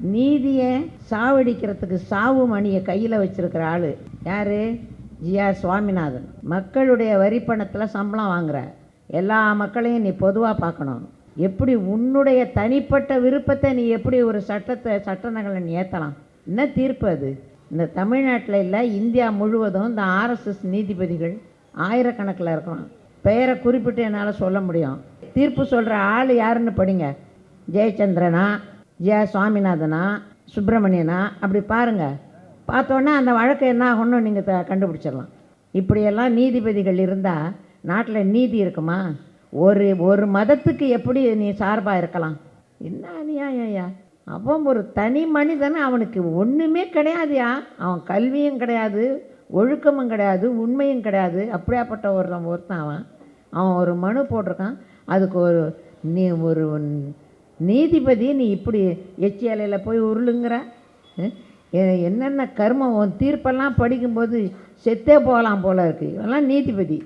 நீதியை சாவடிக்கிறதுக்கு சாவு மணியை கையில் வச்சிருக்கிற ஆள் யார்? ஜி.ஆர். சுவாமிநாதன். மக்களுடைய வரி பணத்தில் சம்பளம் வாங்குற எல்லா மக்களையும் நீ பொதுவாக பார்க்கணும். எப்படி உன்னுடைய தனிப்பட்ட விருப்பத்தை நீ எப்படி ஒரு சட்ட நகலை நீ ஏற்றலாம்? என்ன தீர்ப்பு அது? இந்த தமிழ்நாட்டில் இல்லை, இந்தியா முழுவதும் இந்த ஆர்எஸ்எஸ் நீதிபதிகள் ஆயிரக்கணக்கில் இருக்கிறான். பெயரை குறிப்பிட்டு என்னால் சொல்ல முடியும். தீர்ப்பு சொல்கிற ஆள் யாருன்னு படிங்க. ஜெயச்சந்திரனா, ஜி.ஆர். சுவாமிநாதனா, சுப்பிரமணியனா, அப்படி பாருங்கள். பார்த்தோன்னா அந்த வழக்கு என்ன ஆகணும்னு நீங்கள் கண்டுபிடிச்சிடலாம். இப்படியெல்லாம் நீதிபதிகள் இருந்தால் நாட்டில் நீதி இருக்குமா? ஒரு மதத்துக்கு எப்படி நீ சார்பாக இருக்கலாம்? என்ன அநியாயம்யா! அவன் ஒரு தனி மனிதன், அவனுக்கு ஒன்றுமே கிடையாதுயா. அவன் கல்வியும் கிடையாது, ஒழுக்கமும் கிடையாது, உண்மையும் கிடையாது. அப்படியாப்பட்ட ஒருத்தன் அவன் ஒரு மனு போட்டிருக்கான். அதுக்கு ஒரு நீதிபதி நீ இப்படி எச்சி அலையில் போய் உருளுங்கிற என்னென்ன கர்மம்! உன் தீர்ப்பெல்லாம் படிக்கும்போது செத்தே போகலாம் போல இருக்குது. இவெல்லாம் நீதிபதி.